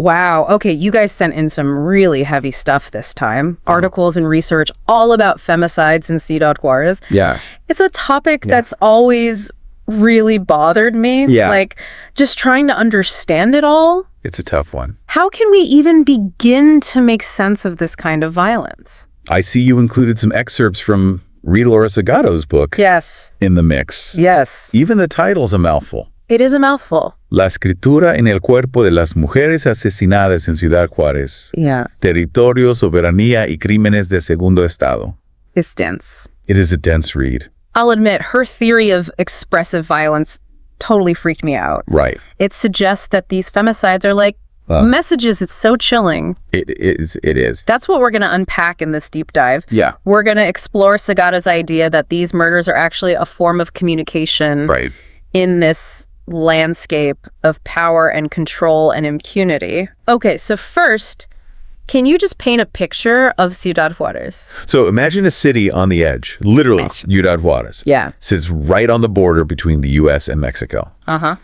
Wow. Okay, you guys sent in some really heavy stuff this time. Articles and research all about femicides in Ciudad Juárez. Yeah. It's a topic that's always really bothered me. Yeah. Like, just trying to understand it all. It's a tough one. How can we even begin to make sense of this kind of violence? I see you included some excerpts from Rita Laura Segato's book Yes. in the mix. Yes. Even the title's a mouthful. It is a mouthful. La escritura en el cuerpo de las mujeres asesinadas en Ciudad Juárez. Yeah. Territorio, soberanía y crímenes de segundo estado. It's dense. It is a dense read. I'll admit, her theory of expressive violence totally freaked me out. Right. It suggests that these femicides are like messages. It's so chilling. It is. That's what we're going to unpack in this deep dive. Yeah. We're going to explore Segato's idea that these murders are actually a form of communication Right. in this landscape of power and control and impunity. Okay, so first, can you just paint a picture of Ciudad Juárez? So imagine a city on the edge, literally, Ciudad Juárez. Yeah. Sits right on the border between the U.S. and Mexico. Uh-huh.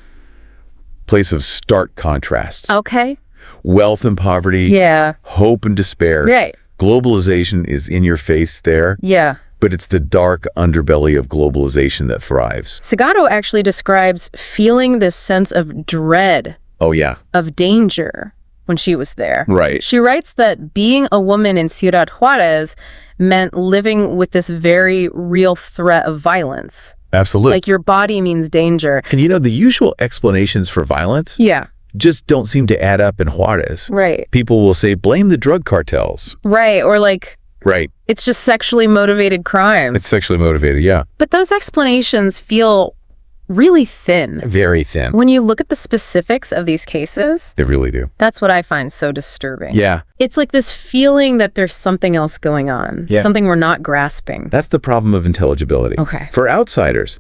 Place of stark contrasts. Okay. Wealth and poverty. Yeah. Hope and despair. Right. Globalization is in your face there. Yeah. But it's the dark underbelly of globalization that thrives. Segato actually describes feeling this sense of dread, Oh, yeah. of danger when she was there. Right. She writes that being a woman in Ciudad Juárez meant living with this very real threat of violence. Absolutely. Like your body means danger. And you know, the usual explanations for violence Yeah. just don't seem to add up in Juárez. Right. People will say, blame the drug cartels. Right. Or like, Right. it's just sexually motivated crime. It's sexually motivated, yeah. But those explanations feel really thin. Very thin. When you look at the specifics of these cases, They really do. that's what I find so disturbing. Yeah. It's like this feeling that there's something else going on, Yeah. something we're not grasping. That's the problem of intelligibility. Okay. For outsiders,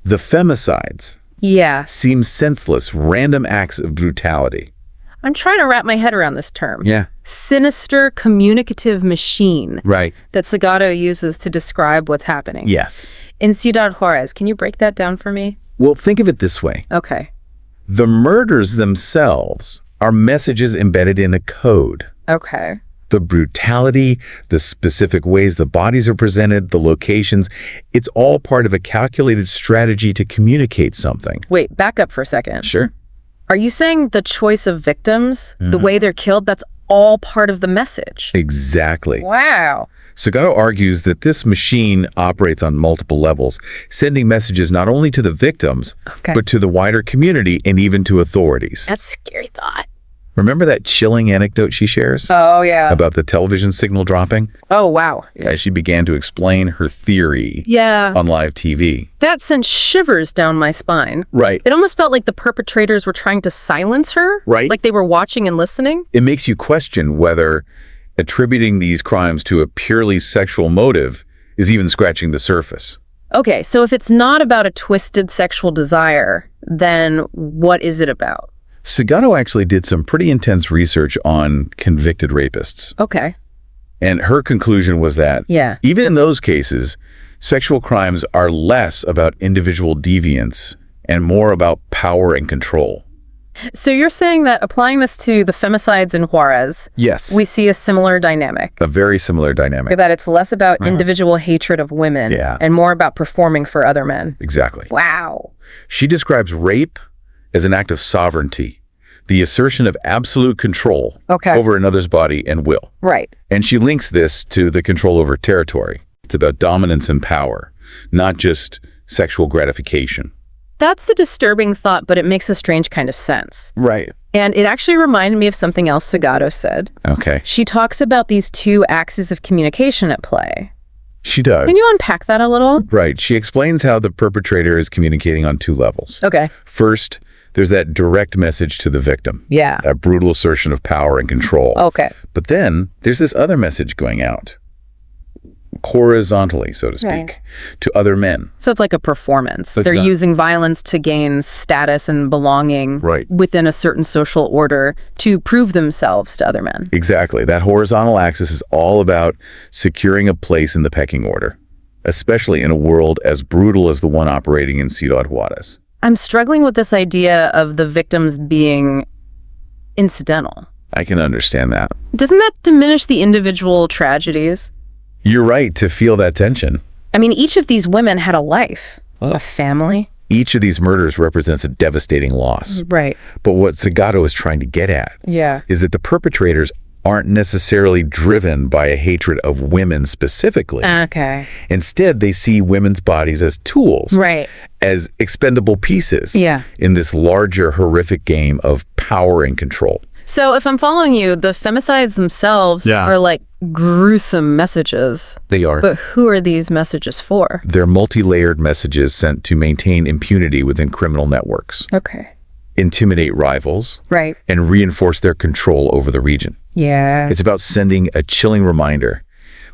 the femicides Yeah. seem senseless, random acts of brutality. I'm trying to wrap my head around this term. Yeah. Sinister communicative machine Right. that Segato uses to describe what's happening. Yes. In Ciudad Juárez, can you break that down for me? Well, think of it this way. Okay. The murders themselves are messages embedded in a code. Okay. The brutality, the specific ways the bodies are presented, the locations, it's all part of a calculated strategy to communicate something. Wait, back up for a second. Sure. Are you saying the choice of victims, the way they're killed, that's all part of the message? Exactly. Wow. Segato argues that this machine operates on multiple levels, sending messages not only to the victims, Okay. but to the wider community and even to authorities. That's a scary thought. Remember that chilling anecdote she shares Oh, yeah. about the television signal dropping? Oh, wow. As she began to explain her theory Yeah. on live TV. That sent shivers down my spine. Right. It almost felt like the perpetrators were trying to silence her. Right. Like they were watching and listening. It makes you question whether attributing these crimes to a purely sexual motive is even scratching the surface. Okay, so if it's not about a twisted sexual desire, then what is it about? Segato actually did some pretty intense research on convicted rapists. Okay. And her conclusion was that Yeah. even in those cases, sexual crimes are less about individual deviance and more about power and control. So you're saying that applying this to the femicides in Juárez, Yes. we see a similar dynamic. A very similar dynamic. That it's less about individual hatred of women Yeah. and more about performing for other men. Exactly. Wow. She describes rape as an act of sovereignty, the assertion of absolute control Okay. over another's body and will. Right. And she links this to the control over territory. It's about dominance and power, not just sexual gratification. That's a disturbing thought, but it makes a strange kind of sense. Right. And it actually reminded me of something else Segato said. Okay. She talks about these two axes of communication at play. She does. Can you unpack that a little? Right. She explains how the perpetrator is communicating on two levels. Okay. First, there's that direct message to the victim. Yeah. That brutal assertion of power and control. Okay. But then there's this other message going out, horizontally, so to speak, Right. to other men. So it's like a performance. Like They're that. using violence to gain status and belonging Right. within a certain social order to prove themselves to other men. Exactly. That horizontal axis is all about securing a place in the pecking order, especially in a world as brutal as the one operating in Ciudad Juárez. I'm struggling with this idea of the victims being incidental. I can understand that. Doesn't that diminish the individual tragedies? You're right to feel that tension. I mean, each of these women had a life, a family. Each of these murders represents a devastating loss. Right. But what Segato is trying to get at is that the perpetrators aren't necessarily driven by a hatred of women specifically. Okay. Instead, they see women's bodies as tools, Right. as expendable pieces Yeah. in this larger horrific game of power and control. So if I'm following you, the femicides themselves are like gruesome messages. They are. But who are these messages for? They're multi-layered messages sent to maintain impunity within criminal networks, Okay. intimidate rivals, Right. and reinforce their control over the region. Yeah. It's about sending a chilling reminder.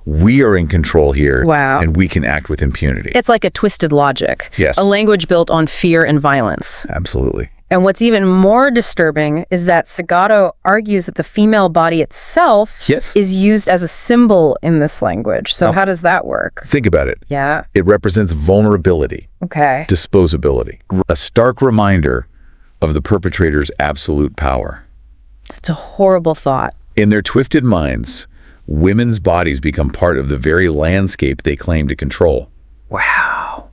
We are in control here, Wow. and we can act with impunity. It's like a twisted logic. Yes. A language built on fear and violence. Absolutely. And what's even more disturbing is that Segato argues that the female body itself is used as a symbol in this language. So how does that work? Think about it. Yeah. It represents vulnerability, Okay. disposability, a stark reminder of the perpetrator's absolute power. It's a horrible thought. In their twisted minds, women's bodies become part of the very landscape they claim to control. Wow.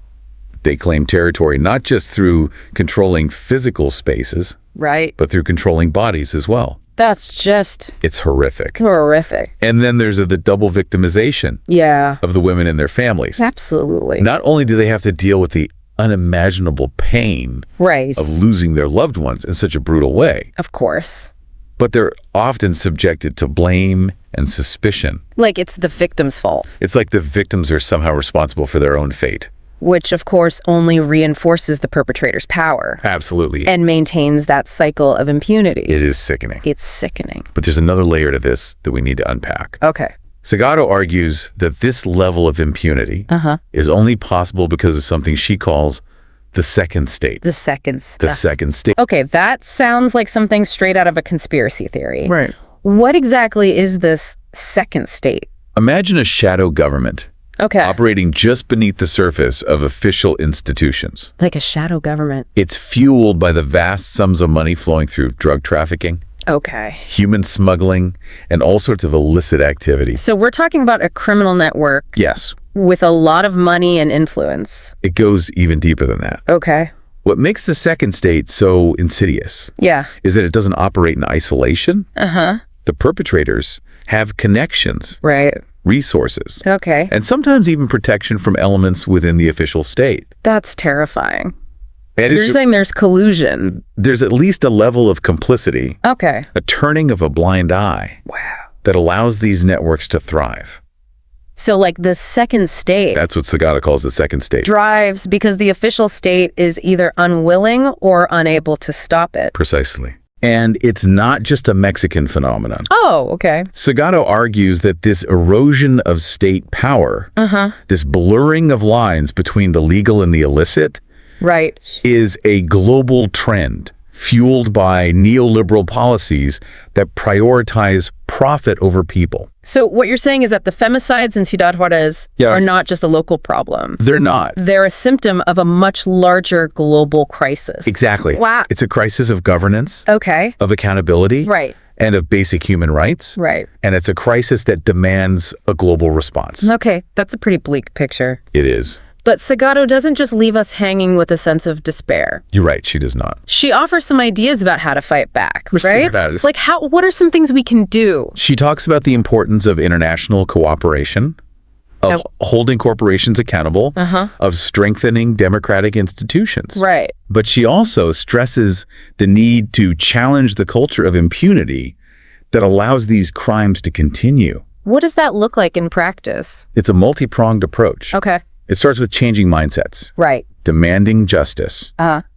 They claim territory not just through controlling physical spaces, Right. but through controlling bodies as well. That's just It's horrific. horrific. And then there's the double victimization Yeah. of the women and their families. Absolutely. Not only do they have to deal with the unimaginable pain Right. of losing their loved ones in such a brutal way, Of course. but they're often subjected to blame and suspicion. Like it's the victim's fault, It's like the victims are somehow responsible for their own fate. which of course only reinforces the perpetrator's power Absolutely. and maintains that cycle of impunity. It is sickening. It's sickening. But there's another layer to this that we need to unpack. Okay. Segato argues that this level of impunity is only possible because of something she calls the second state. The second Second state. Okay, that sounds like something straight out of a conspiracy theory. Right. What exactly is this second state? Imagine a shadow government Okay. operating just beneath the surface of official institutions. Like a shadow government. It's fueled by the vast sums of money flowing through drug trafficking, Okay. human smuggling, and all sorts of illicit activities. So we're talking about a criminal network Yes, with a lot of money and influence. it goes even deeper than that. Okay. What makes the second state so insidious Yeah. is that it doesn't operate in isolation. Uh-huh. The perpetrators have connections, Right. resources, Okay. and sometimes even protection from elements within the official state. That's terrifying. And You're saying there's collusion. there's at least a level of complicity, Okay. a turning of a blind eye that allows these networks to thrive. So like the second state That's what Segato calls the second state. drives because the official state is either unwilling or unable to stop it. Precisely. And it's not just a Mexican phenomenon. Oh, okay. Segato argues that this erosion of state power, this blurring of lines between the legal and the illicit, Right. is a global trend fueled by neoliberal policies that prioritize profit over people. So what you're saying is that the femicides in Ciudad Juárez are not just a local problem. They're not. They're a symptom of a much larger global crisis. Exactly. Wow. It's a crisis of governance, Okay. of accountability, Right. and of basic human rights. Right. And it's a crisis that demands a global response. Okay. That's a pretty bleak picture. It is. But Segato doesn't just leave us hanging with a sense of despair. You're right, she does not. She offers some ideas about how to fight back, sure right? does. Like what are some things we can do? She talks about the importance of international cooperation, of holding corporations accountable, of strengthening democratic institutions. Right. But she also stresses the need to challenge the culture of impunity that allows these crimes to continue. What does that look like in practice? It's a multi-pronged approach. Okay. It starts with changing mindsets, Right. demanding justice,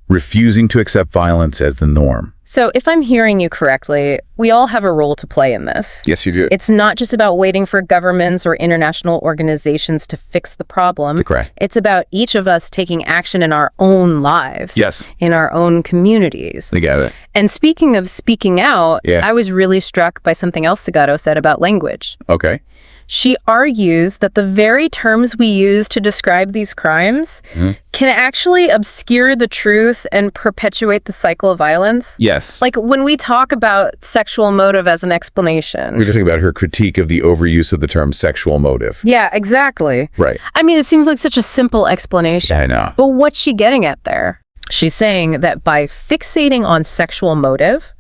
refusing to accept violence as the norm. So if I'm hearing you correctly, we all have a role to play in this. Yes, you do. It's not just about waiting for governments or international organizations to fix the problem. Correct. It's about each of us taking action in our own lives. Yes. In our own communities. I get it. And speaking of speaking out, I was really struck by something else Segato said about language. Okay. She argues that the very terms we use to describe these crimes can actually obscure the truth and perpetuate the cycle of violence. Yes. Yes. Like when we talk about sexual motive as an explanation. We're talking about her critique of the overuse of the term sexual motive. Yeah, exactly. Right. I mean, it seems like such a simple explanation. I know. But what's she getting at there? She's saying that by fixating on sexual motive,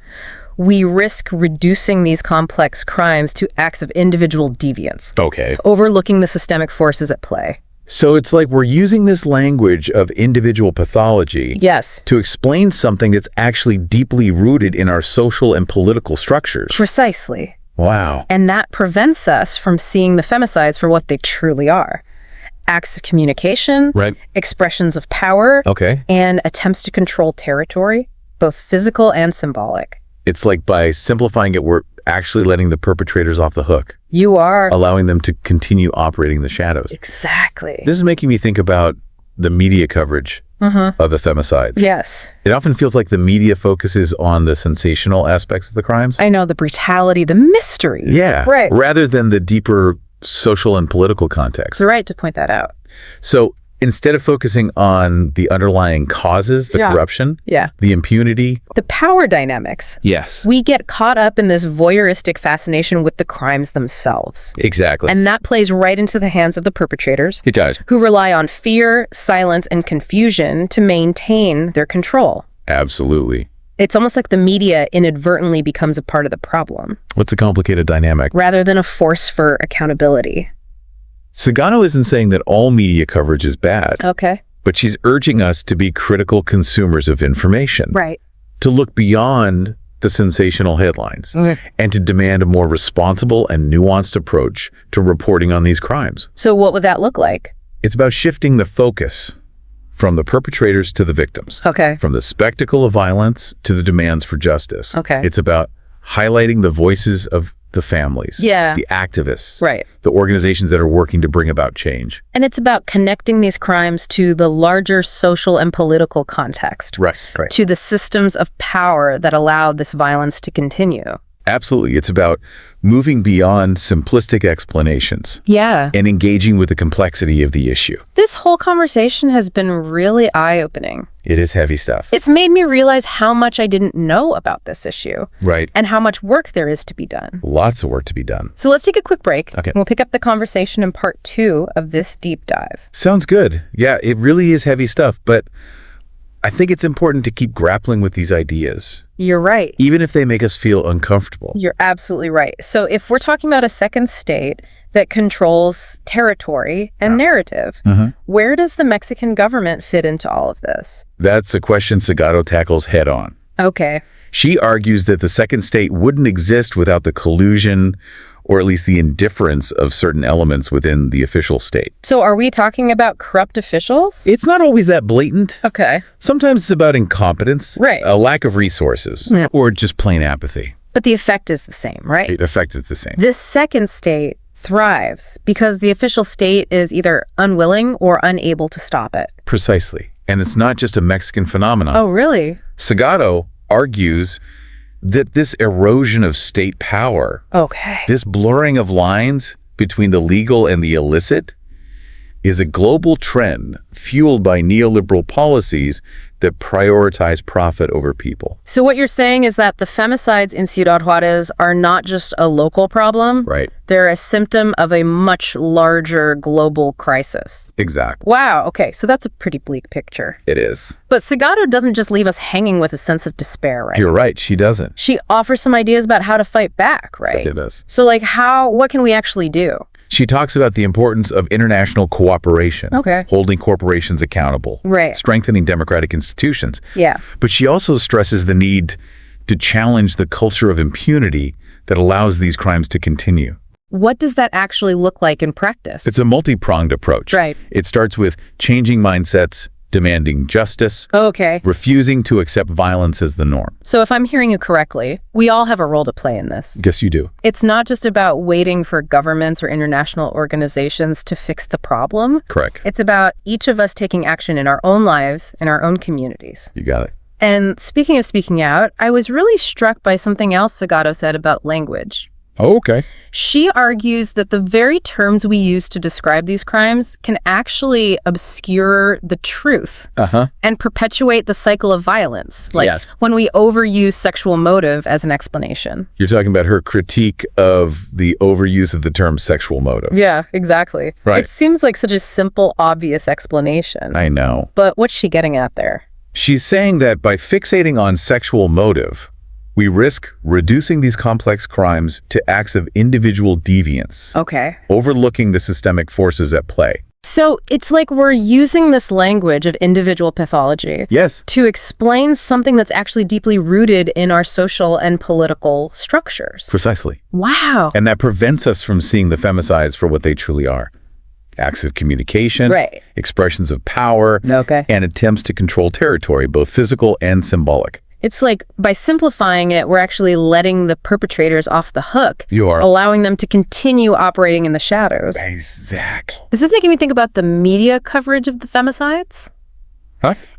we risk reducing these complex crimes to acts of individual deviance. Okay. Overlooking the systemic forces at play. So it's like we're using this language of individual pathology Yes. to explain something that's actually deeply rooted in our social and political structures. Precisely. Wow. And that prevents us from seeing the femicides for what they truly are. Acts of communication, Right. expressions of power, Okay. and attempts to control territory, both physical and symbolic. It's like by simplifying it, we're actually letting the perpetrators off the hook, You are. allowing them to continue operating in the shadows. Exactly. This is making me think about the media coverage of the femicides. Yes. It often feels like the media focuses on the sensational aspects of the crimes. I know, the brutality, the mystery. Yeah. Right. Rather than the deeper social and political context. It's right to point that out. So instead of focusing on the underlying causes, the Yeah. corruption, Yeah. the impunity. The power dynamics. Yes. We get caught up in this voyeuristic fascination with the crimes themselves. Exactly. And that plays right into the hands of the perpetrators, It does. who rely on fear, silence, and confusion to maintain their control. Absolutely. It's almost like the media inadvertently becomes a part of the problem, What's a complicated dynamic? rather than a force for accountability. Segato isn't saying that all media coverage is bad, Okay. but she's urging us to be critical consumers of information, Right. to look beyond the sensational headlines, and to demand a more responsible and nuanced approach to reporting on these crimes. So what would that look like? It's about shifting the focus from the perpetrators to the victims, Okay. from the spectacle of violence to the demands for justice. Okay. It's about highlighting the voices of the families, Yeah. the activists, Right. the organizations that are working to bring about change. And it's about connecting these crimes to the larger social and political context, Right. to the systems of power that allow this violence to continue. Absolutely. It's about moving beyond simplistic explanations Yeah. and engaging with the complexity of the issue. This whole conversation has been really eye-opening. It is heavy stuff. It's made me realize how much I didn't know about this issue Right. and how much work there is to be done. Lots of work to be done. So let's take a quick break. Okay. And we'll pick up the conversation in part 2 of this deep dive. Sounds good. Yeah, it really is heavy stuff, but I think it's important to keep grappling with these ideas, You're right. even if they make us feel uncomfortable. You're absolutely right. So if we're talking about a second state that controls territory and narrative, where does the Mexican government fit into all of this? That's a question Segato tackles head on. Okay. She argues that the second state wouldn't exist without the collusion or at least the indifference of certain elements within the official state. So are we talking about corrupt officials? It's not always that blatant. Okay. Sometimes it's about incompetence, Right. a lack of resources, Yeah. or just plain apathy. But the effect is the same, right? The effect is the same. This second state thrives because the official state is either unwilling or unable to stop it. Precisely. And it's not just a Mexican phenomenon. Oh, really? Segato argues that this erosion of state power, Okay. this blurring of lines between the legal and the illicit, is a global trend fueled by neoliberal policies that prioritize profit over people. So what you're saying is that the femicides in Ciudad Juárez are not just a local problem. Right. They're a symptom of a much larger global crisis. Exactly. Wow. Okay. So that's a pretty bleak picture. It is. But Segato doesn't just leave us hanging with a sense of despair, right? You're right. She doesn't. She offers some ideas about how to fight back, right? It does. So like what can we actually do? She talks about the importance of international cooperation, Okay. holding corporations accountable, Right. strengthening democratic institutions. Yeah. But she also stresses the need to challenge the culture of impunity that allows these crimes to continue. What does that actually look like in practice? It's a multi-pronged approach. Right. It starts with changing mindsets, demanding justice, Okay. refusing to accept violence as the norm. So if I'm hearing you correctly, we all have a role to play in this. Yes, you do. It's not just about waiting for governments or international organizations to fix the problem. Correct. It's about each of us taking action in our own lives, in our own communities. You got it. And speaking of speaking out, I was really struck by something else Segato said about language. Oh, okay. She argues that the very terms we use to describe these crimes can actually obscure the truth and perpetuate the cycle of violence, like when we overuse sexual motive as an explanation. You're talking about her critique of the overuse of the term sexual motive. Yeah, exactly. Right. It seems like such a simple, obvious explanation. I know. But what's she getting at there? She's saying that by fixating on sexual motive, we risk reducing these complex crimes to acts of individual deviance, overlooking the systemic forces at play. So it's like we're using this language of individual pathology to explain something that's actually deeply rooted in our social and political structures. Precisely. Wow. And that prevents us from seeing the femicides for what they truly are. Acts of communication, expressions of power, and attempts to control territory, both physical and symbolic. It's like, by simplifying it, we're actually letting the perpetrators off the hook. Allowing them to continue operating in the shadows. Exactly. This is making me think about the media coverage of the femicides.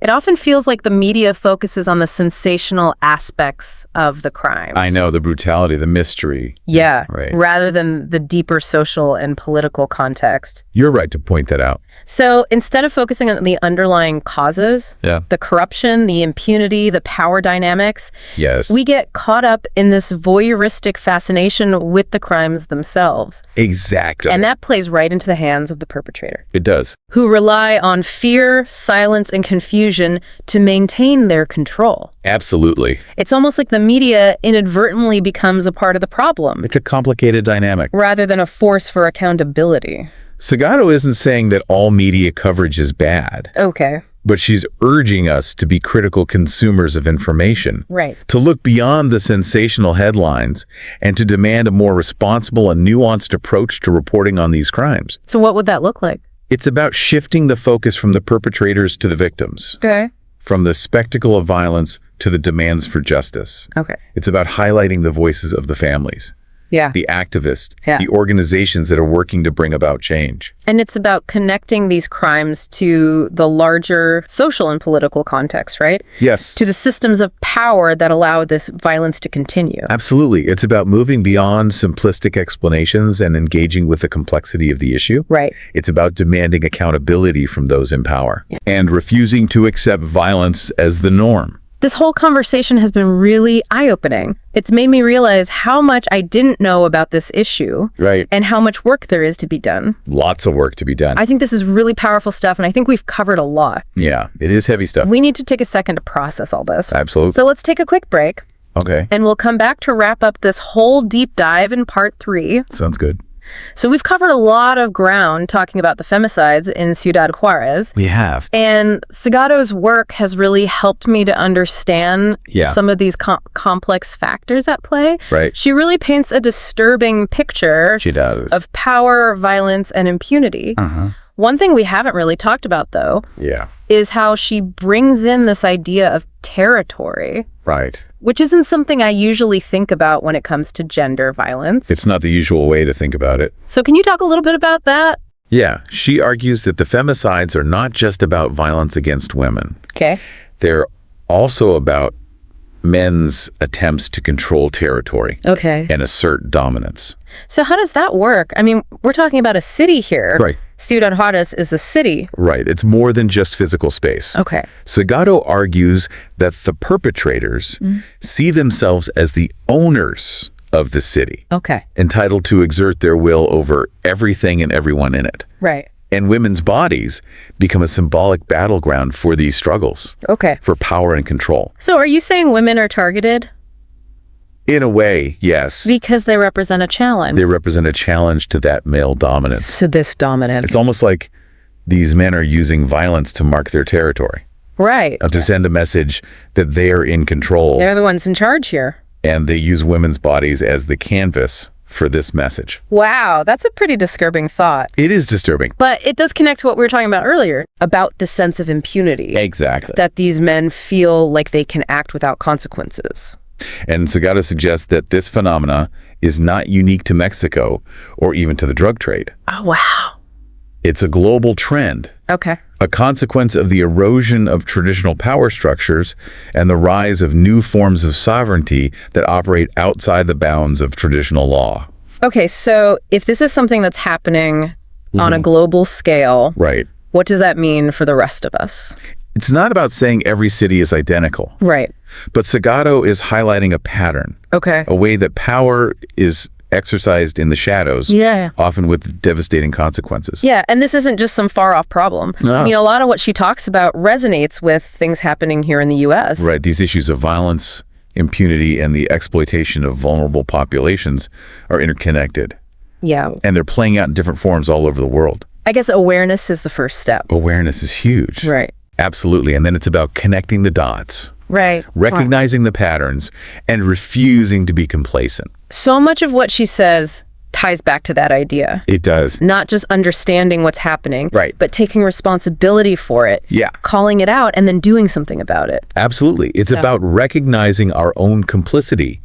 It often feels like the media focuses on the sensational aspects of the crimes. I know, the brutality, the mystery. Yeah, rather than the deeper social and political context. You're right to point that out. So instead of focusing on the underlying causes, the corruption, the impunity, the power dynamics, we get caught up in this voyeuristic fascination with the crimes themselves. Exactly. And that plays right into the hands of the perpetrator. It does. Who rely on fear, silence, and confusion to maintain their control. Absolutely. It's almost like the media inadvertently becomes a part of the problem. It's a complicated dynamic. Rather than a force for accountability. Segato isn't saying that all media coverage is bad. But she's urging us to be critical consumers of information. To look beyond the sensational headlines and to demand a more responsible and nuanced approach to reporting on these crimes. So what would that look like? It's about shifting the focus from the perpetrators to the victims. From the spectacle of violence to the demands for justice. It's about highlighting the voices of the families. The activists, the organizations that are working to bring about change. And it's about connecting these crimes to the larger social and political context, right? To the systems of power that allow this violence to continue. Absolutely. It's about moving beyond simplistic explanations and engaging with the complexity of the issue. It's about demanding accountability from those in power and refusing to accept violence as the norm. This whole conversation has been really eye-opening. It's made me realize how much I didn't know about this issue. And how much work there is to be done. Lots of work to be done. I think this is really powerful stuff, and I think we've covered a lot. Yeah, it is heavy stuff. We need to take a second to process all this. Absolutely. So let's take a quick break. And we'll come back to wrap up this whole deep dive in part 3. Sounds good. So we've covered a lot of ground talking about the femicides in Ciudad Juárez. We have. And Segato's work has really helped me to understand some of these complex factors at play. She really paints a disturbing picture of power, violence, and impunity. One thing we haven't really talked about, though, is how she brings in this idea of territory. Which isn't something I usually think about when it comes to gender violence. It's not the usual way to think about it. So can you talk a little bit about that? Yeah, she argues that the femicides are not just about violence against women. They're also about men's attempts to control territory and assert dominance. So how does that work? I mean, we're talking about a city here. Ciudad Juárez is a city. It's more than just physical space. Segato argues that the perpetrators see themselves as the owners of the city. Entitled to exert their will over everything and everyone in it. And women's bodies become a symbolic battleground for these struggles. For power and control. So are you saying women are targeted? In a way, yes. Because they represent a challenge. They represent a challenge to that male dominance. To this dominance. It's almost like these men are using violence to mark their territory. To send a message that they are in control. They're the ones in charge here. And they use women's bodies as the canvas for this message. Wow, that's a pretty disturbing thought. It is disturbing. But it does connect to what we were talking about earlier, about the sense of impunity. That these men feel like they can act without consequences. And Segato suggests that this phenomena is not unique to Mexico or even to the drug trade. Oh, wow. It's a global trend. A consequence of the erosion of traditional power structures and the rise of new forms of sovereignty that operate outside the bounds of traditional law. Okay, so if this is something that's happening on a global scale, right, what does that mean for the rest of us? It's not about saying every city is identical. Right. But Segato is highlighting a pattern. Okay. A way that power is exercised in the shadows, often with devastating consequences. Yeah, and this isn't just some far-off problem. No. I mean, a lot of what she talks about resonates with things happening here in the U.S. Right, these issues of violence, impunity, and the exploitation of vulnerable populations are interconnected. Yeah. And they're playing out in different forms all over the world. I guess awareness is the first step. Awareness is huge. Right. Absolutely, and then it's about connecting the dots. Right. Recognizing the patterns and refusing to be complacent. So much of what she says ties back to that idea. It does. Not just understanding what's happening, right, but taking responsibility for it. Yeah. Calling it out and then doing something about it. Absolutely. It's about recognizing our own complicity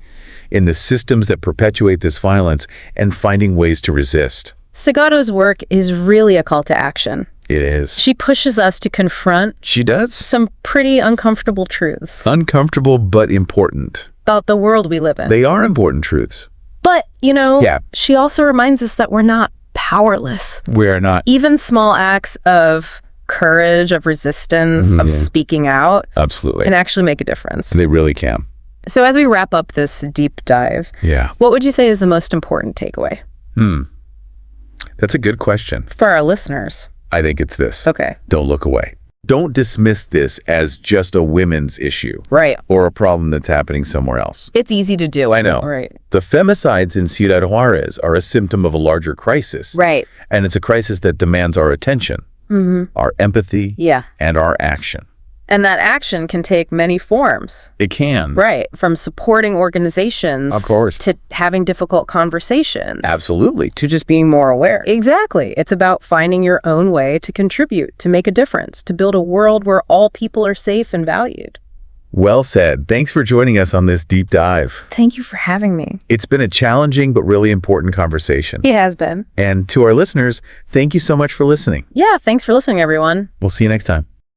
in the systems that perpetuate this violence and finding ways to resist. Segato's work is really a call to action. It is. She pushes us to confront some pretty uncomfortable truths. Uncomfortable but important. About the world we live in. They are important truths. But, she also reminds us that we're not powerless. We're not. Even small acts of courage, of resistance, of speaking out absolutely can actually make a difference. They really can. So as we wrap up this deep dive, what would you say is the most important takeaway? That's a good question. For our listeners. I think it's this. Okay. Don't look away. Don't dismiss this as just a women's issue. Right. Or a problem that's happening somewhere else. It's easy to do. I know. Right. The femicides in Ciudad Juárez are a symptom of a larger crisis. Right. And it's a crisis that demands our attention, our empathy, and our action. And that action can take many forms. It can. Right. From supporting organizations. Of course. To having difficult conversations. Absolutely. To just being more aware. Exactly. It's about finding your own way to contribute, to make a difference, to build a world where all people are safe and valued. Well said. Thanks for joining us on this deep dive. Thank you for having me. It's been a challenging but really important conversation. It has been. And to our listeners, thank you so much for listening. Yeah, thanks for listening, everyone. We'll see you next time.